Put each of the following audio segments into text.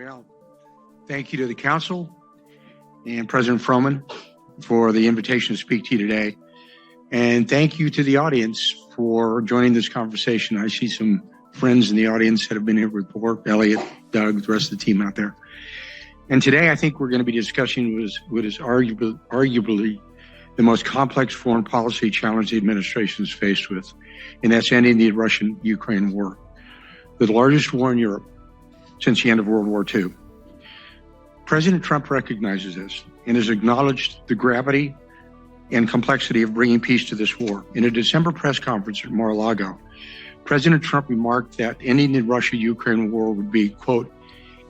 Well, thank you to the Council and President Froman for the invitation to speak to you today. And thank you to the audience for joining this conversation. I see some friends in the audience that have been here before, Elliot, Doug, the rest of the team out there. And today I think we're going to be discussing what is arguably the most complex foreign policy challenge the administration is faced with, and that's ending the Russian-Ukraine war, the largest war in Europe since the end of World War II. President Trump recognizes this and has acknowledged the gravity and complexity of bringing peace to this war. In a December press conference at Mar-a-Lago, President Trump remarked that ending the Russia-Ukraine war would be, quote,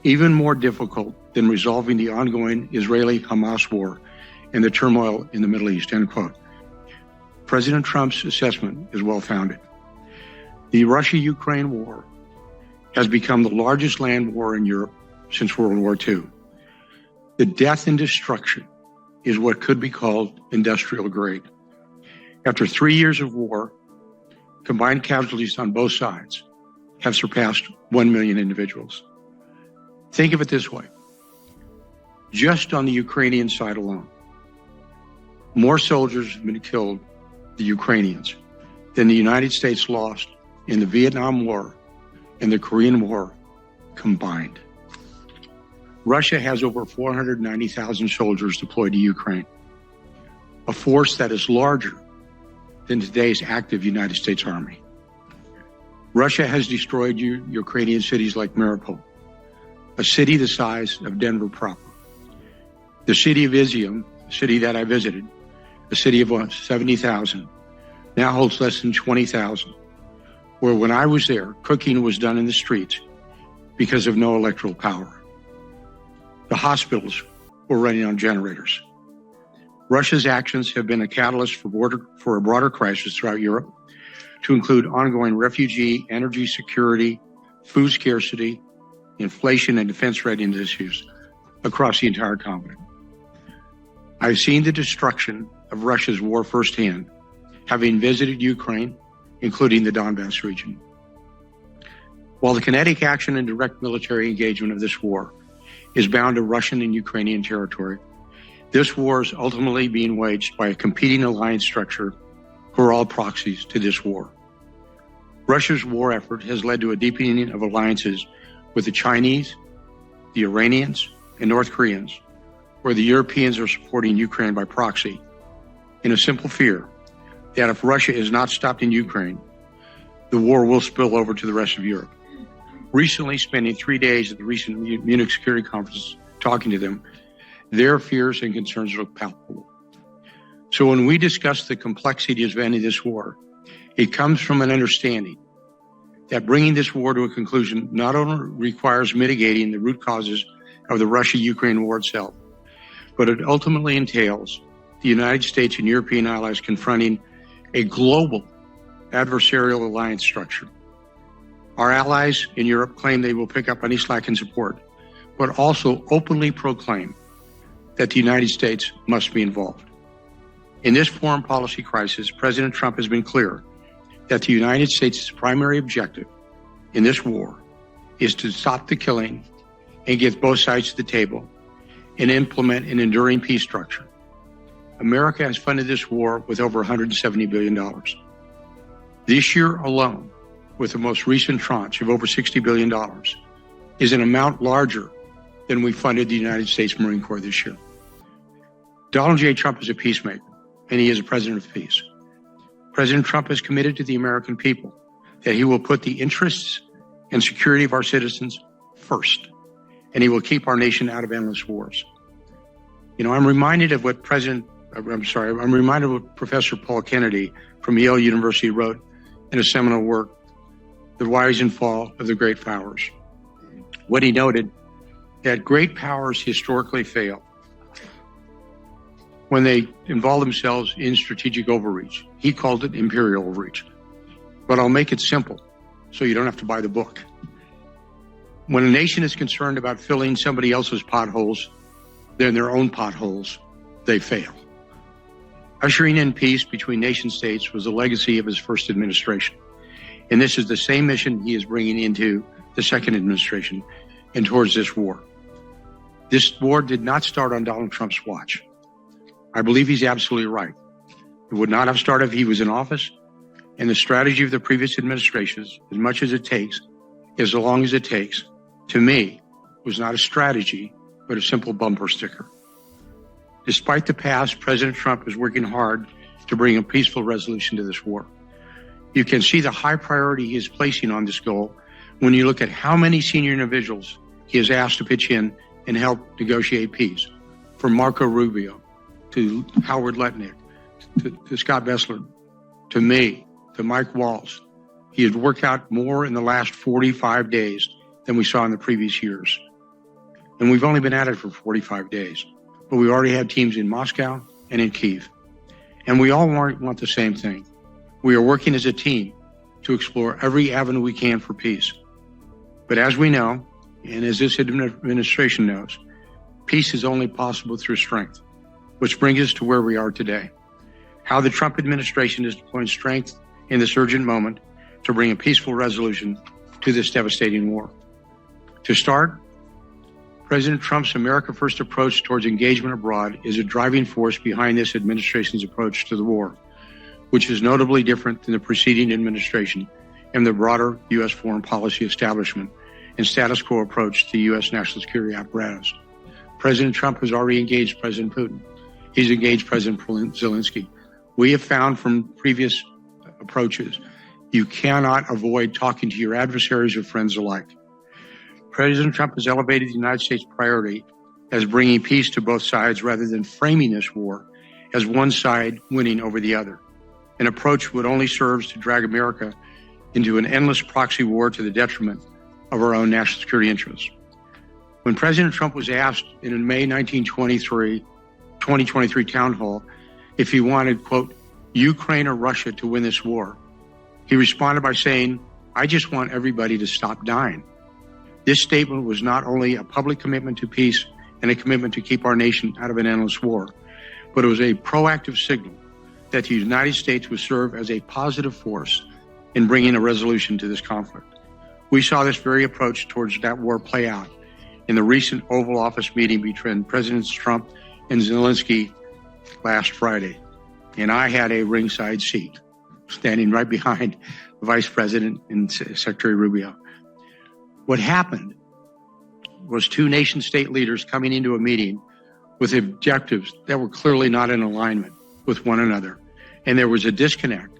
even more difficult than resolving the ongoing Israeli-Hamas war and the turmoil in the Middle East, end quote. President Trump's assessment is well-founded. The Russia-Ukraine war has become the largest land war in Europe since World War II. The death and destruction is what could be called industrial grade. After 3 years of war, combined casualties on both sides have surpassed 1 million individuals. Think of it this way. Just on the Ukrainian side alone, more soldiers have been killed, the Ukrainians, than the United States lost in the Vietnam War and the Korean War combined. Russia has over 490,000 soldiers deployed to Ukraine, a force that is larger than today's active United States Army. Russia has destroyed Ukrainian cities like Mariupol, a city the size of Denver proper. The city of Izium, a city that I visited, a city of 70,000, now holds less than 20,000, where when I was there, cooking was done in the streets because of no electrical power. The hospitals were running on generators. Russia's actions have been a catalyst for a broader crisis throughout Europe, to include ongoing refugee, energy security, food scarcity, inflation, and defense readiness issues across the entire continent. I've seen the destruction of Russia's war firsthand, having visited Ukraine, including the Donbass region. While the kinetic action and direct military engagement of this war is bound to Russian and Ukrainian territory, this war is ultimately being waged by a competing alliance structure who are all proxies to this war. Russia's war effort has led to a deepening of alliances with the Chinese, the Iranians, and North Koreans, where the Europeans are supporting Ukraine by proxy, in a simple fear that if Russia is not stopped in Ukraine, the war will spill over to the rest of Europe. Recently, spending 3 days at the recent Munich Security Conference talking to them, their fears and concerns look palpable. So when we discuss the complexities of ending this war, it comes from an understanding that bringing this war to a conclusion not only requires mitigating the root causes of the Russia-Ukraine war itself, but it ultimately entails the United States and European allies confronting a global adversarial alliance structure. Our allies in Europe claim they will pick up any slack in support, but also openly proclaim that the United States must be involved. In this foreign policy crisis, President Trump has been clear that the United States' primary objective in this war is to stop the killing and get both sides to the table and implement an enduring peace structure. America has funded this war with over $170 billion. This year alone, with the most recent tranche of over $60 billion, is an amount larger than we funded the United States Marine Corps this year. Donald J. Trump is a peacemaker, and he is a president of peace. President Trump has committed to the American people that he will put the interests and security of our citizens first, and he will keep our nation out of endless wars. I'm reminded of what Professor Paul Kennedy from Yale University wrote in a seminal work, The Rise and Fall of the Great Powers. When he noted that great powers historically fail when they involve themselves in strategic overreach. He called it imperial overreach. But I'll make it simple so you don't have to buy the book. When a nation is concerned about filling somebody else's potholes, then their own potholes, they fail. Ushering in peace between nation states was the legacy of his first administration. And this is the same mission he is bringing into the second administration, and towards this war. This war did not start on Donald Trump's watch. I believe he's absolutely right. It would not have started if he was in office, and the strategy of the previous administrations, as much as it takes, as long as it takes, to me, was not a strategy, but a simple bumper sticker. Despite the past, President Trump is working hard to bring a peaceful resolution to this war. You can see the high priority he is placing on this goal when you look at how many senior individuals he has asked to pitch in and help negotiate peace, from Marco Rubio to Howard Lutnick to Scott Bessler to me to Mike Waltz. He has worked out more in the last 45 days than we saw in the previous years. And we've only been at it for 45 days, but we already have teams in Moscow and in Kyiv. And we all want the same thing. We are working as a team to explore every avenue we can for peace. But as we know, and as this administration knows, peace is only possible through strength, which brings us to where we are today. How the Trump administration is deploying strength in this urgent moment to bring a peaceful resolution to this devastating war. To start, President Trump's America First approach towards engagement abroad is a driving force behind this administration's approach to the war, which is notably different than the preceding administration and the broader U.S. foreign policy establishment and status quo approach to the U.S. national security apparatus. President Trump has already engaged President Putin. He's engaged President Zelensky. We have found from previous approaches, you cannot avoid talking to your adversaries or friends alike. President Trump has elevated the United States priority as bringing peace to both sides rather than framing this war as one side winning over the other. An approach would only serve to drag America into an endless proxy war to the detriment of our own national security interests. When President Trump was asked in a May 2023 town hall if he wanted, quote, Ukraine or Russia to win this war, he responded by saying, I just want everybody to stop dying. This statement was not only a public commitment to peace and a commitment to keep our nation out of an endless war, but it was a proactive signal that the United States would serve as a positive force in bringing a resolution to this conflict. We saw this very approach towards that war play out in the recent Oval Office meeting between Presidents Trump and Zelensky last Friday. And I had a ringside seat, standing right behind the Vice President and Secretary Rubio. What happened was two nation-state leaders coming into a meeting with objectives that were clearly not in alignment with one another. And there was a disconnect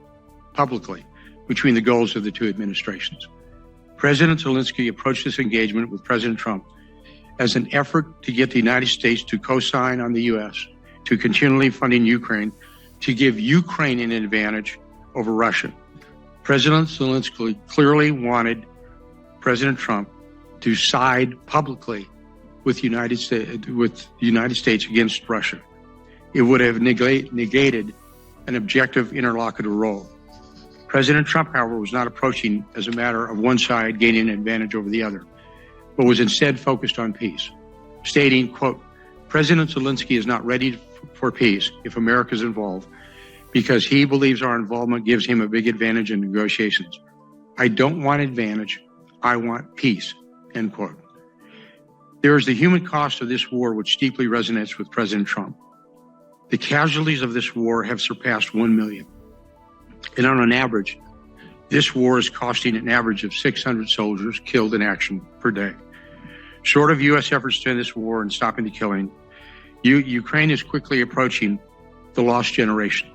publicly between the goals of the two administrations. President Zelensky approached this engagement with President Trump as an effort to get the United States to co-sign on the U.S. to continually funding Ukraine to give Ukraine an advantage over Russia. President Zelensky clearly wanted President Trump to side publicly with the United States against Russia. It would have negated an objective interlocutor role. President Trump, however, was not approaching as a matter of one side gaining an advantage over the other, but was instead focused on peace, stating, quote, President Zelensky is not ready for peace if America is involved because he believes our involvement gives him a big advantage in negotiations. I don't want advantage, I want peace, end quote. There is the human cost of this war which deeply resonates with President Trump. The casualties of this war have surpassed 1 million. And on an average, this war is costing an average of 600 soldiers killed in action per day. Short of U.S. efforts to end this war and stopping the killing, Ukraine is quickly approaching the lost generation.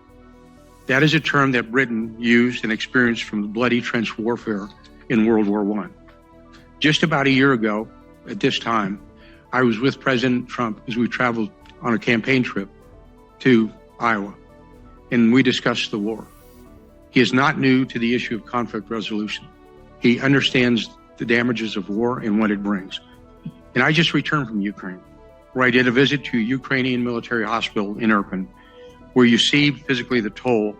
That is a term that Britain used and experienced from the bloody trench warfare in World War I. Just about a year ago, at this time, I was with President Trump as we traveled on a campaign trip to Iowa, and we discussed the war. He is not new to the issue of conflict resolution. He understands the damages of war and what it brings. And I just returned from Ukraine, where I did a visit to a Ukrainian military hospital in Irpin, where you see physically the toll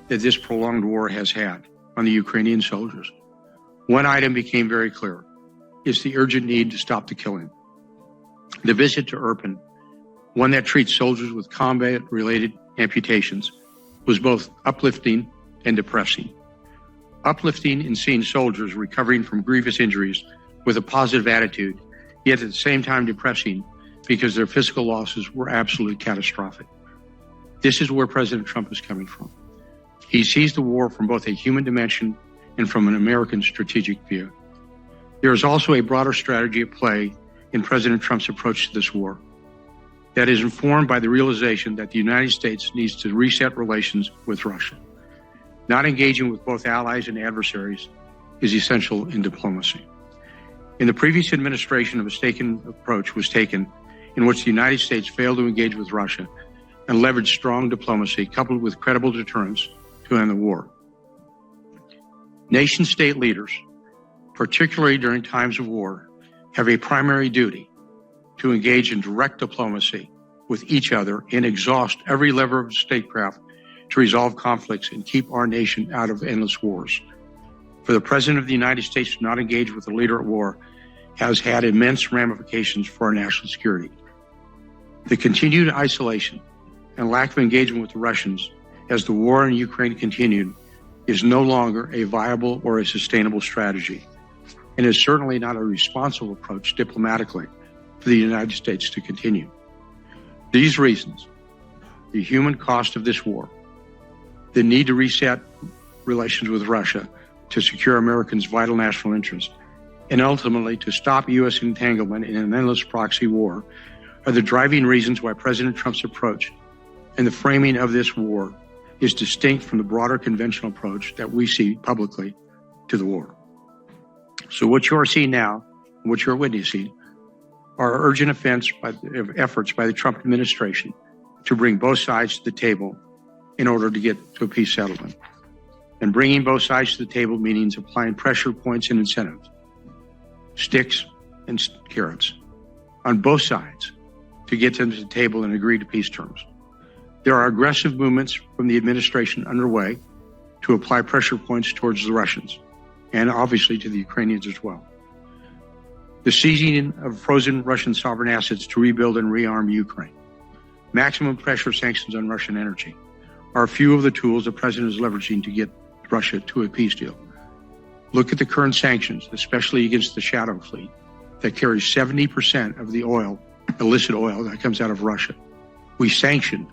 that this prolonged war has had on the Ukrainian soldiers. One item became very clear. It's the urgent need to stop the killing. The visit to Irpin, one that treats soldiers with combat-related amputations, was both uplifting and depressing. Uplifting in seeing soldiers recovering from grievous injuries with a positive attitude yet at the same time depressing because their physical losses were absolutely catastrophic. This is where President Trump is coming from. He sees the war from both a human dimension and from an American strategic view. There is also a broader strategy at play in President Trump's approach to this war that is informed by the realization that the United States needs to reset relations with Russia. Not engaging with both allies and adversaries is essential in diplomacy. In the previous administration, a mistaken approach was taken in which the United States failed to engage with Russia and leveraged strong diplomacy coupled with credible deterrence to end the war. Nation-state leaders, particularly during times of war, have a primary duty to engage in direct diplomacy with each other and exhaust every lever of statecraft to resolve conflicts and keep our nation out of endless wars. For the President of the United States to not engage with a leader at war has had immense ramifications for our national security. The continued isolation and lack of engagement with the Russians as the war in Ukraine continued is no longer a viable or a sustainable strategy, and is certainly not a responsible approach diplomatically for the United States to continue. These reasons, the human cost of this war, the need to reset relations with Russia to secure Americans' vital national interest, and ultimately to stop U.S. entanglement in an endless proxy war, are the driving reasons why President Trump's approach and the framing of this war is distinct from the broader conventional approach that we see publicly to the war. So what you're seeing now, what you're witnessing, are urgent efforts by the Trump administration to bring both sides to the table in order to get to a peace settlement. And bringing both sides to the table means applying pressure points and incentives, sticks and carrots, on both sides to get them to the table and agree to peace terms. There are aggressive movements from the administration underway to apply pressure points towards the Russians, and obviously to the Ukrainians as well. The seizing of frozen Russian sovereign assets to rebuild and rearm Ukraine, maximum pressure sanctions on Russian energy, are a few of the tools the president is leveraging to get Russia to a peace deal. Look at the current sanctions, especially against the shadow fleet that carries 70% of the oil, illicit oil that comes out of Russia. We sanctioned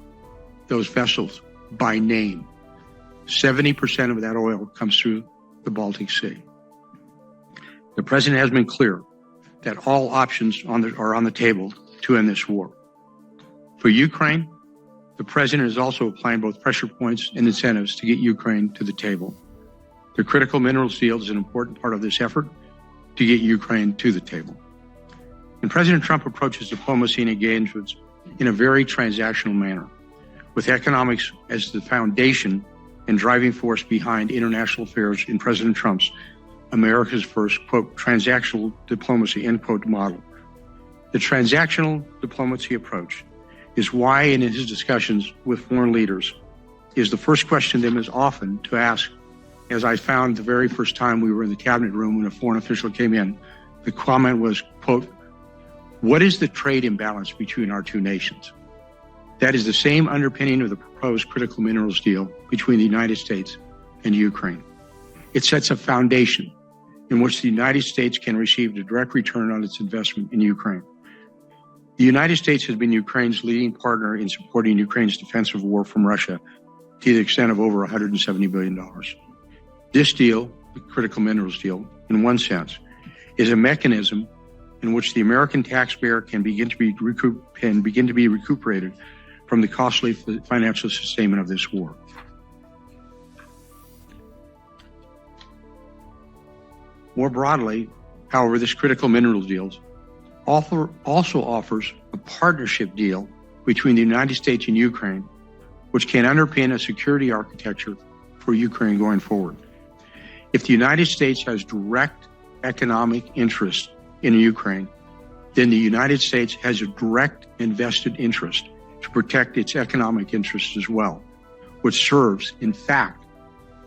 those vessels by name. 70% of that oil comes through the Baltic Sea. The president has been clear that all options are on the table to end this war. For Ukraine, the president is also applying both pressure points and incentives to get Ukraine to the table. The critical minerals deal is an important part of this effort to get Ukraine to the table. And President Trump approaches diplomacy and engagements in a very transactional manner, with economics as the foundation and driving force behind international affairs in President Trump's America's first, quote, transactional diplomacy, end quote, model. The transactional diplomacy approach is why in his discussions with foreign leaders is the first question them is often to ask, as I found the very first time we were in the cabinet room when a foreign official came in, the comment was, quote, what is the trade imbalance between our two nations? That is the same underpinning of the proposed critical minerals deal between the United States and Ukraine. It sets a foundation in which the United States can receive a direct return on its investment in Ukraine. The United States has been Ukraine's leading partner in supporting Ukraine's defensive war from Russia to the extent of over $170 billion. This deal, the critical minerals deal, in one sense, is a mechanism in which the American taxpayer can begin to be recuperated from the costly financial sustainment of this war. More broadly, however, this critical minerals deal also offers a partnership deal between the United States and Ukraine, which can underpin a security architecture for Ukraine going forward. If the United States has direct economic interest in Ukraine, then the United States has a direct invested interest to protect its economic interests as well, which serves, in fact,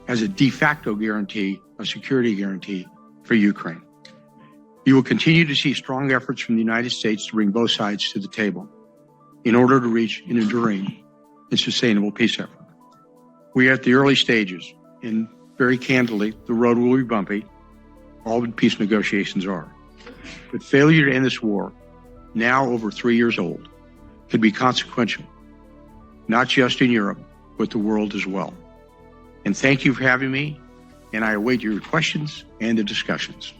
as a de facto guarantee, a security guarantee for Ukraine. You will continue to see strong efforts from the United States to bring both sides to the table in order to reach an enduring and sustainable peace effort. We are at the early stages, and very candidly, the road will be bumpy. All peace negotiations are. But failure to end this war, now over 3 years old, could be consequential, not just in Europe, but the world as well. And thank you for having me, and I await your questions and the discussions.